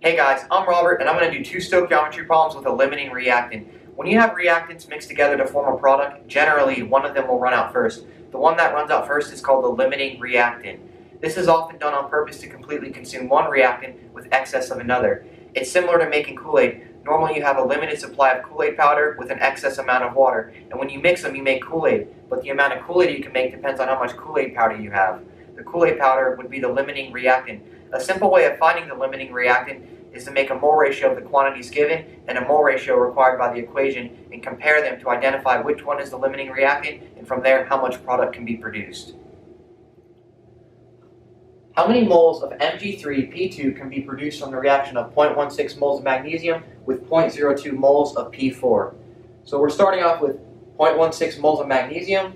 Hey guys, I'm Robert and I'm going to do two stoichiometry problems with a limiting reactant. When you have reactants mixed together to form a product, generally one of them will run out first. The one that runs out first is called the limiting reactant. This is often done on purpose to completely consume one reactant with excess of another. It's similar to making Kool-Aid. Normally you have a limited supply of Kool-Aid powder with an excess amount of water, and when you mix them you make Kool-Aid, but the amount of Kool-Aid you can make depends on how much Kool-Aid powder you have. The Kool-Aid powder would be the limiting reactant. A simple way of finding the limiting reactant is to make a mole ratio of the quantities given and a mole ratio required by the equation and compare them to identify which one is the limiting reactant, and from there how much product can be produced. How many moles of Mg3P2 can be produced from the reaction of 0.16 moles of magnesium with 0.02 moles of P4? So we're starting off with 0.16 moles of magnesium,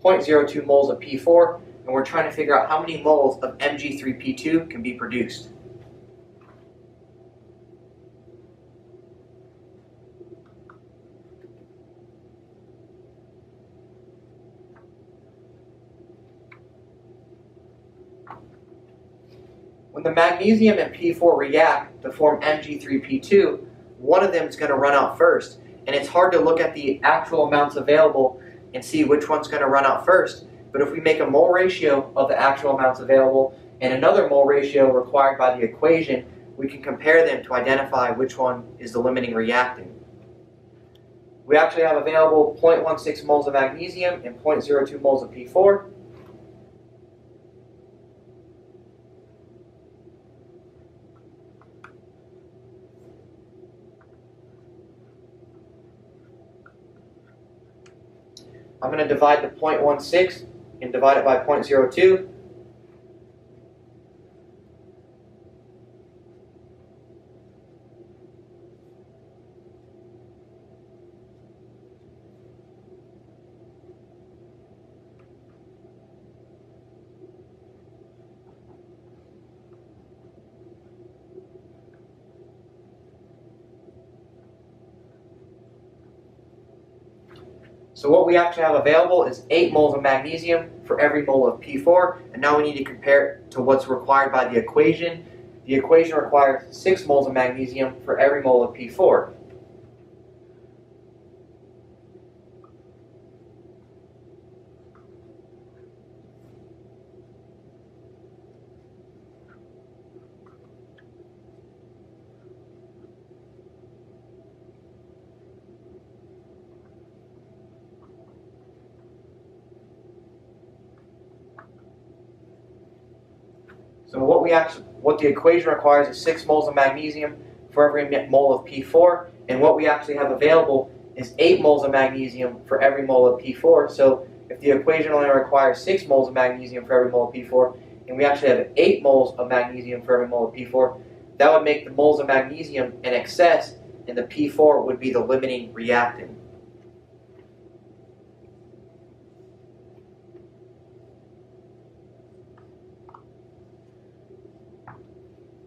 0.02 moles of P4, and we're trying to figure out how many moles of Mg3P2 can be produced. When the magnesium and P4 react to form Mg3P2, one of them is going to run out first. And it's hard to look at the actual amounts available and see which one's going to run out first. But if we make a mole ratio of the actual amounts available and another mole ratio required by the equation, we can compare them to identify which one is the limiting reactant. We actually have available 0.16 moles of magnesium and 0.02 moles of P4. I'm going to divide the 0.16 and divide it by 0.02. So what we actually have available is 8 moles of magnesium for every mole of P4, and now we need to compare it to what's required by the equation. The equation requires 6 moles of magnesium for every mole of P4. So what the equation requires is 6 moles of magnesium for every mole of P4, and what we actually have available is 8 moles of magnesium for every mole of P4. So if the equation only requires 6 moles of magnesium for every mole of P4, and we actually have 8 moles of magnesium for every mole of P4, that would make the moles of magnesium in excess, and the P4 would be the limiting reactant.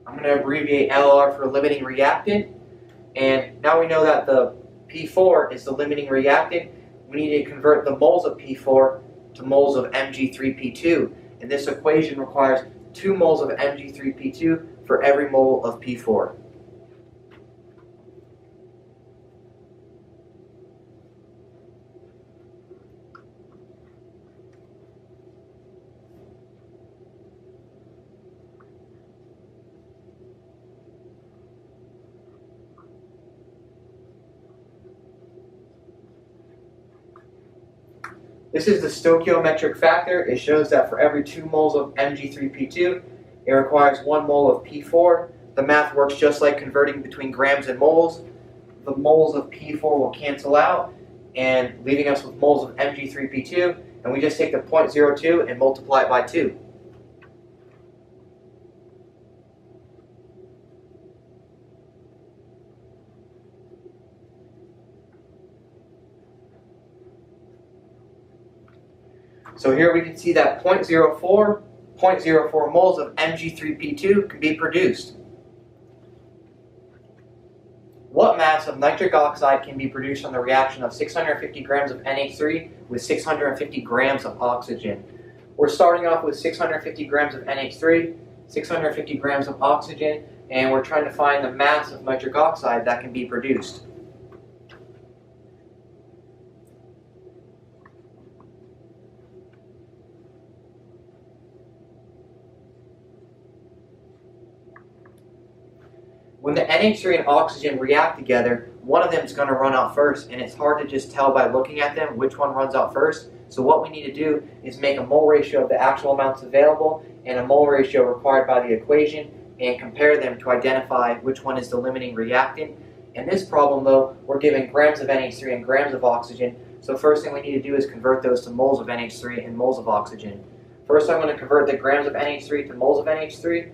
I'm going to abbreviate LR for limiting reactant, and now we know that the P4 is the limiting reactant. We need to convert the moles of P4 to moles of Mg3P2, and this equation requires 2 moles of Mg3P2 for every mole of P4. This is the stoichiometric factor. It shows that for every 2 moles of Mg3P2, it requires 1 mole of P4. The math works just like converting between grams and moles. The moles of P4 will cancel out, and leaving us with moles of Mg3P2, and we just take the 0.02 and multiply it by 2. So here we can see that 0.04 moles of Mg3P2 can be produced. What mass of nitric oxide can be produced from the reaction of 650 grams of NH3 with 650 grams of oxygen? We're starting off with 650 grams of NH3, 650 grams of oxygen. and we're trying to find the mass of nitric oxide that can be produced. When the NH3 and oxygen react together, one of them is going to run out first, and it's hard to just tell by looking at them which one runs out first. So what we need to do is make a mole ratio of the actual amounts available and a mole ratio required by the equation and compare them to identify which one is the limiting reactant. In this problem, though, we're given grams of NH3 and grams of oxygen. So first thing we need to do is convert those to moles of NH3 and moles of oxygen. First, I'm going to convert the grams of NH3 to moles of NH3.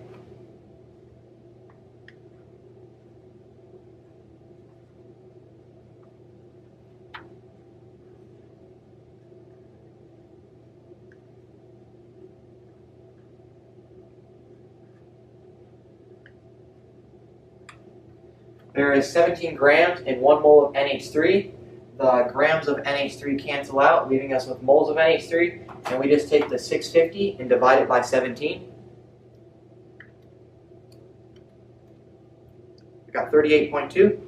There is 17 grams in 1 mole of NH3. The grams of NH3 cancel out, leaving us with moles of NH3, and we just take the 650 and divide it by 17. We got 38.2.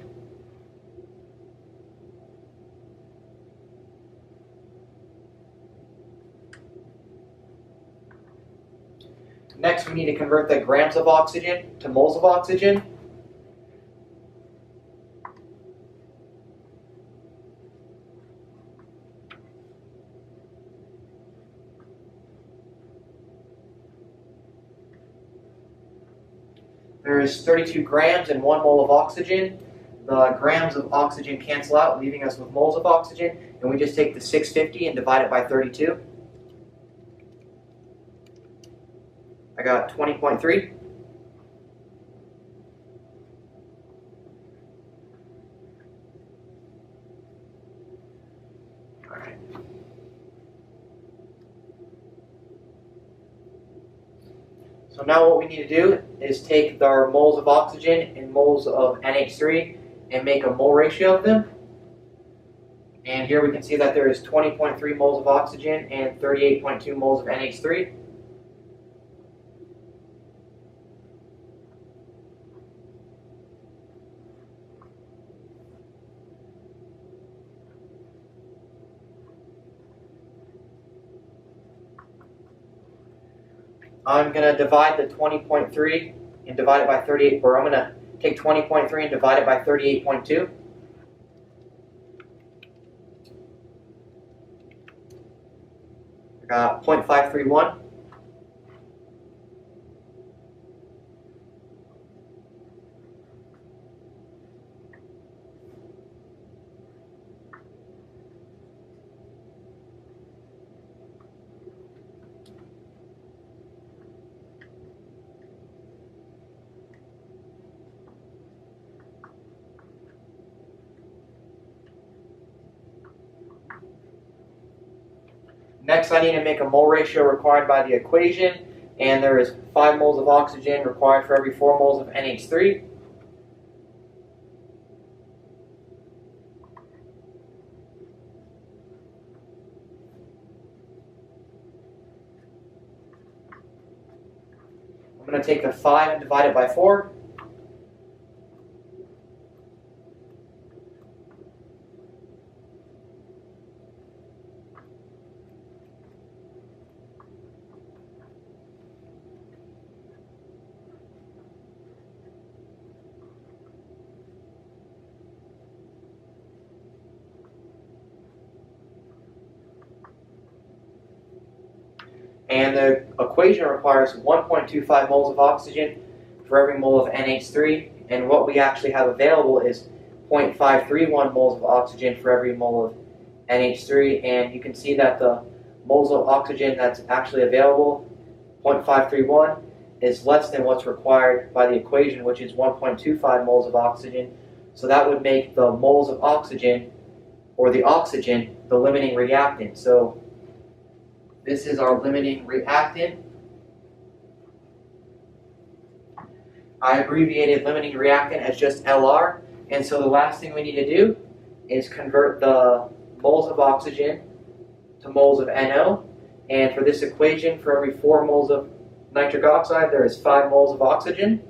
Next, we need to convert the grams of oxygen to moles of oxygen. There is 32 grams in 1 mole of oxygen. The grams of oxygen cancel out, leaving us with moles of oxygen, and we just take the 650 and divide it by 32. I got 20.3. All right. So now what we need to do is take our moles of oxygen and moles of NH3 and make a mole ratio of them. And here we can see that there is 20.3 moles of oxygen and 38.2 moles of NH3. I'm going to divide the 20.3 and divide it by 38, or I'm going to take 20.3 and divide it by 38.2. I got 0.531. Next, I need to make a mole ratio required by the equation, and there is 5 moles of oxygen required for every 4 moles of NH3. I'm going to take the 5 and divide it by 4. And the equation requires 1.25 moles of oxygen for every mole of NH3, and what we actually have available is 0.531 moles of oxygen for every mole of NH3, and you can see that the moles of oxygen that's actually available, 0.531, is less than what's required by the equation, which is 1.25 moles of oxygen. So that would make the moles of oxygen, or the oxygen, the limiting reactant. So this is our limiting reactant. I abbreviated limiting reactant as just LR. And so the last thing we need to do is convert the moles of oxygen to moles of NO. And for this equation, for every 4 moles of nitric oxide, there is 5 moles of oxygen.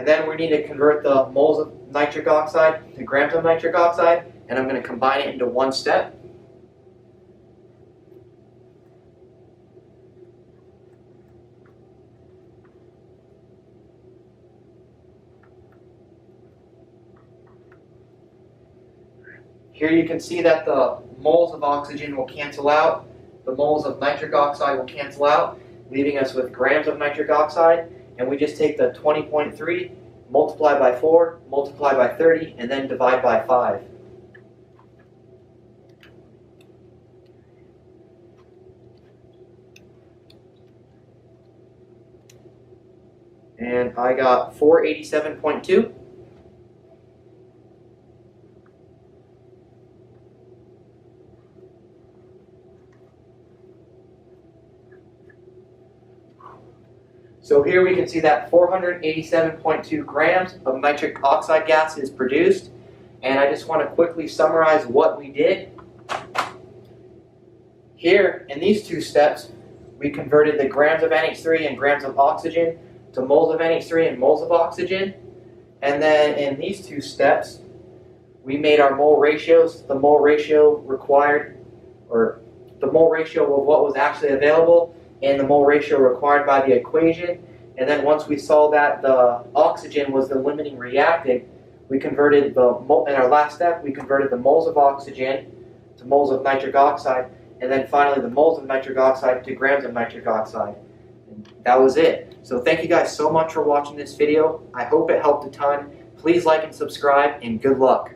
And then we need to convert the moles of nitric oxide to grams of nitric oxide, and I'm going to combine it into one step. Here you can see that the moles of oxygen will cancel out, the moles of nitric oxide will cancel out, leaving us with grams of nitric oxide, and we just take the 20.3, multiply by 4, multiply by 30, and then divide by 5. And I got 487.2. So here we can see that 487.2 grams of nitric oxide gas is produced. And I just want to quickly summarize what we did. Here, in these two steps, we converted the grams of NH3 and grams of oxygen to moles of NH3 and moles of oxygen. And then in these two steps, we made our mole ratios, the mole ratio required, or the mole ratio of what was actually available, and the mole ratio required by the equation. And then once we saw that the oxygen was the limiting reactant, we converted in our last step, we converted the moles of oxygen to moles of nitric oxide, and then finally the moles of nitric oxide to grams of nitric oxide. And that was it. So thank you guys so much for watching this video. I hope it helped a ton. Please like and subscribe, and good luck.